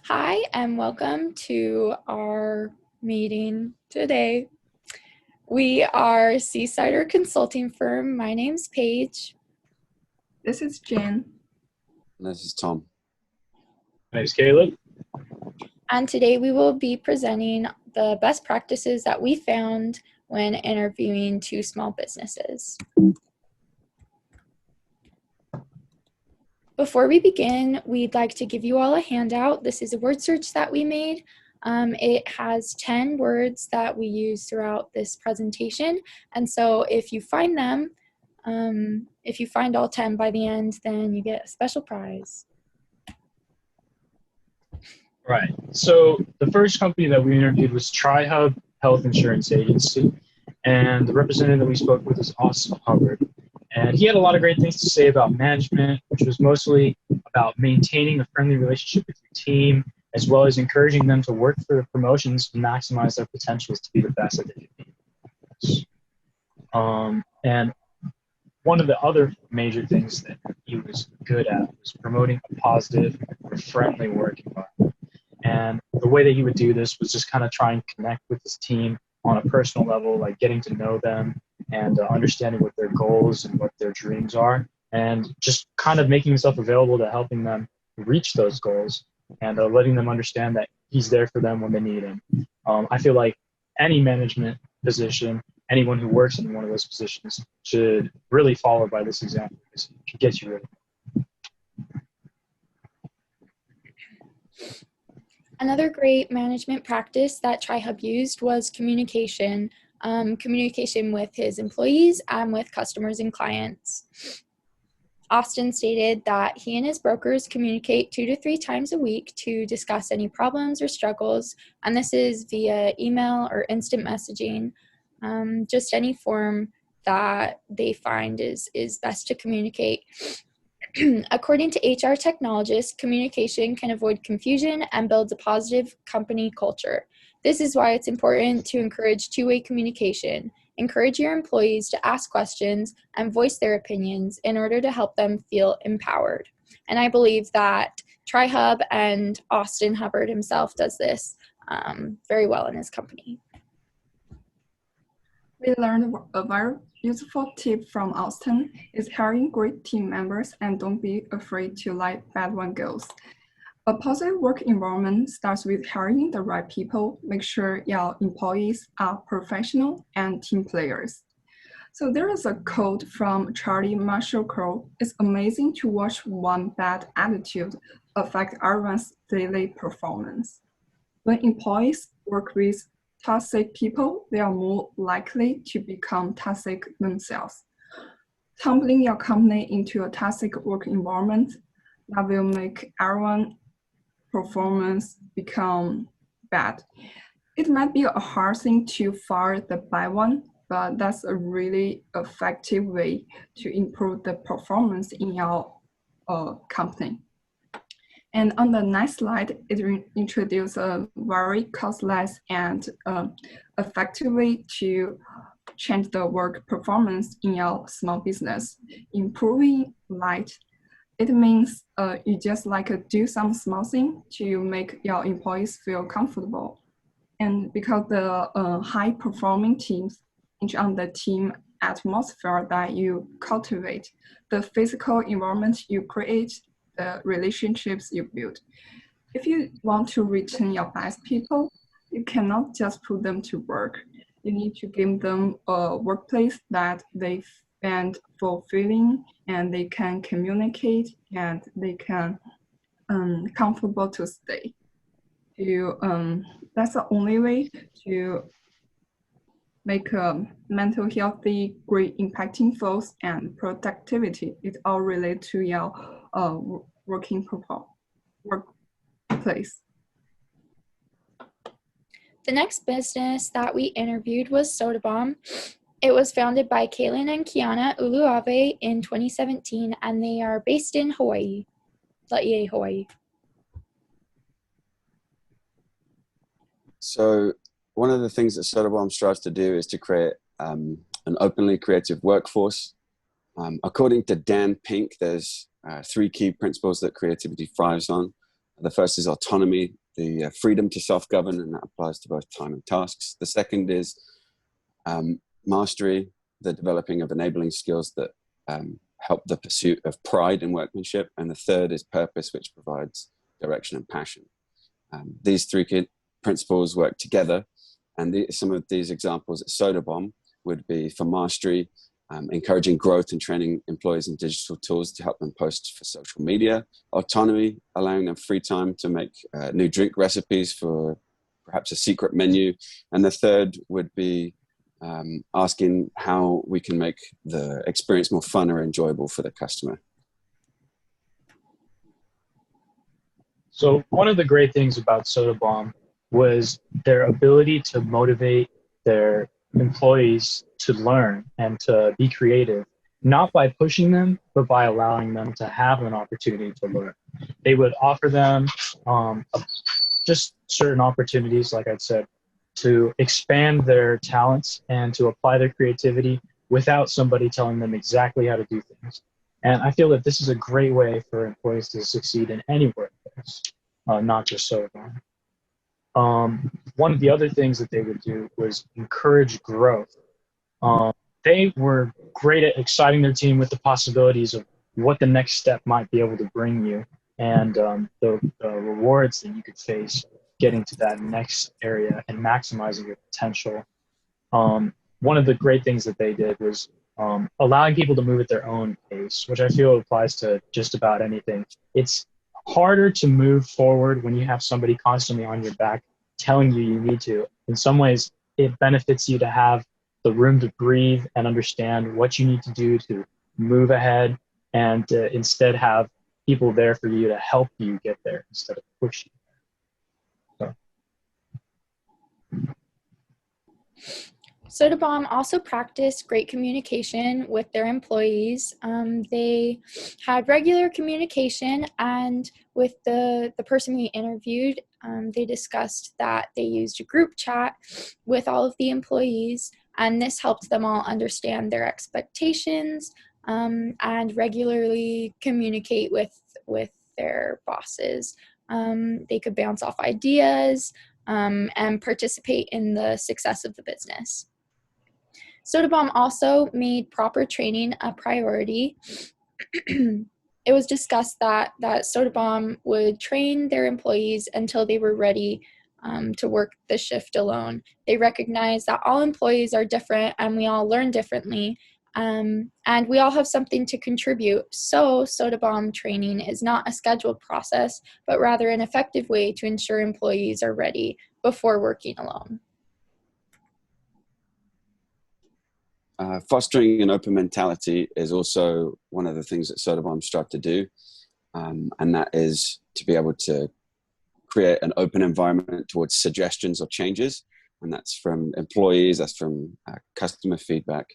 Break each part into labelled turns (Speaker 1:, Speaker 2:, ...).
Speaker 1: Hi, and welcome to our meeting today. We are Seasider Consulting Firm. My name's Paige.
Speaker 2: This is Jen.
Speaker 3: And this is Tom.
Speaker 4: My name's Caleb.
Speaker 1: And today we will be presenting the best practices that we found when interviewing two small businesses. Before we begin, we'd like to give you all a handout. This is a word search that we made. It has 10 words that we use throughout this presentation. And so if you find them, if you find all 10 by the end, then you get a special prize.
Speaker 4: Right. So the first company that we interviewed was TriHub Health Insurance Agency. And the representative that we spoke with is Austin Hubbard. And he had a lot of great things to say about management, which was mostly about maintaining a friendly relationship with your team, as well as encouraging them to work for the promotions to maximize their potentials to be the best that they can be. And one of the other major things that he was good at was promoting a positive or friendly work environment. And the way that he would do this was just kind of try and connect with his team on a personal level, like getting to know them and understanding what their goals and what their dreams are, and just kind of making himself available to helping them reach those goals and letting them understand that he's there for them when they need him. I feel like any management position, anyone who works in one of those positions should really follow by this example because it can get you ready.
Speaker 1: Another great management practice that TriHub used was communication. Communication with his employees and with customers and clients. Austin stated that he and his brokers communicate 2 to 3 times a week to discuss any problems or struggles, and this is via email or instant messaging, just any form that they find is best to communicate. According to HR technologists, communication can avoid confusion and builds a positive company culture. This is why it's important to encourage two-way communication. Encourage your employees to ask questions and voice their opinions in order to help them feel empowered. And I believe that TriHub and Austin Hubbard himself does this very well in his company.
Speaker 2: We learned a very useful tip from Austin is hiring great team members and don't be afraid to let bad one go. A positive work environment starts with hiring the right people. Make sure your employees are professional and team players. So there is a quote from Charlie Marshall Crowe. It's amazing to watch one bad attitude affect everyone's daily performance. When employees work with toxic people, they are more likely to become toxic themselves. Tumbling your company into a toxic work environment that will make everyone's performance become bad. It might be a hard thing to fire the bad one, but that's a really effective way to improve the performance in your company. And on the next slide, it introduces a very costless and effective way to change the work performance in your small business. Improving light, it means you just do some small thing to make your employees feel comfortable. And because the high performing teams hinge on the team atmosphere that you cultivate, the physical environment you create, the relationships you build. If you want to retain your best people, you cannot just put them to work. You need to give them a workplace that they find fulfilling and they can communicate and they can comfortable to stay. That's the only way to make a mental healthy, great impacting force and productivity. It all related to your workplace.
Speaker 1: The next business that we interviewed was Soda Bomb. It was founded by Kaylin and Kiana Uluave in 2017, and they are based in Hawaii, Laie, Hawaii.
Speaker 3: So one of the things that Soda Bomb strives to do is to create an openly creative workforce. According to Dan Pink, there's 3 key principles that creativity thrives on. The first is autonomy, the freedom to self-govern, and that applies to both time and tasks. The second is mastery, the developing of enabling skills that help the pursuit of pride in workmanship. And the third is purpose, which provides direction and passion. These three principles work together. And some of these examples at Soda would be for mastery, encouraging growth and training employees in digital tools to help them post for social media. Autonomy, allowing them free time to make new drink recipes for perhaps a secret menu. And the third would be asking how we can make the experience more fun or enjoyable for the customer.
Speaker 4: So one of the great things about Soda was their ability to motivate their employees to learn and to be creative, not by pushing them, but by allowing them to have an opportunity to learn. They would offer them just certain opportunities, like I said, to expand their talents and to apply their creativity without somebody telling them exactly how to do things. And I feel that this is a great way for employees to succeed in any workplace, not just Soda One of the other things that they would do was encourage growth. They were great at exciting their team with the possibilities of what the next step might be able to bring you, and the rewards that you could face getting to that next area and maximizing your potential. One of the great things that they did was allowing people to move at their own pace, which I feel applies to just about anything. It's harder to move forward when you have somebody constantly on your back telling you you need to. In some ways, it benefits you to have the room to breathe and understand what you need to do to move ahead, and instead have people there for you to help you get there instead of push you.
Speaker 1: Soda also practiced great communication with their employees. They had regular communication, and with the person we interviewed, they discussed that they used a group chat with all of the employees, and this helped them all understand their expectations and regularly communicate with their bosses. They could bounce off ideas and participate in the success of the business. Soda also made proper training a priority. It was discussed that Soda would train their employees until they were ready to work the shift alone. They recognize that all employees are different and we all learn differently, and we all have something to contribute. So Soda training is not a scheduled process, but rather an effective way to ensure employees are ready before working alone.
Speaker 3: Fostering an open mentality is also one of the things that Soda strive to do, and that is to be able to create an open environment towards suggestions or changes, and that's from employees, that's from customer feedback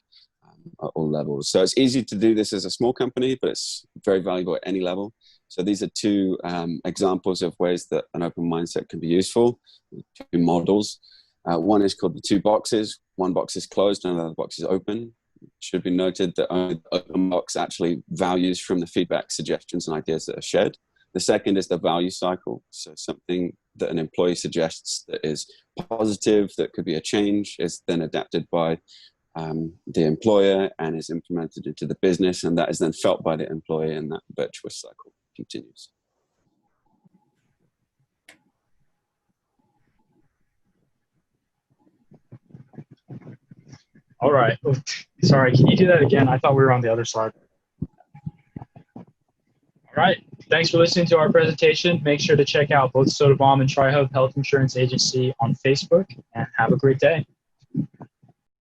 Speaker 3: at all levels. So it's easy to do this as a small company, but it's very valuable at any level. So these are two examples of ways that an open mindset can be useful, two models. One is called the two boxes. One box is closed and another box is open. It should be noted that only the open box actually values from the feedback, suggestions, and ideas that are shared. The second is the value cycle. So something that an employee suggests that is positive, that could be a change, is then adapted by the employer and is implemented into the business, and that is then felt by the employee, and that virtuous cycle continues.
Speaker 4: All right. Oh, sorry, can you do that again? I thought we were on the other side. All right. Thanks for listening to our presentation. Make sure to check out both Soda and TriHub Health Insurance Agency on Facebook, and have a great day.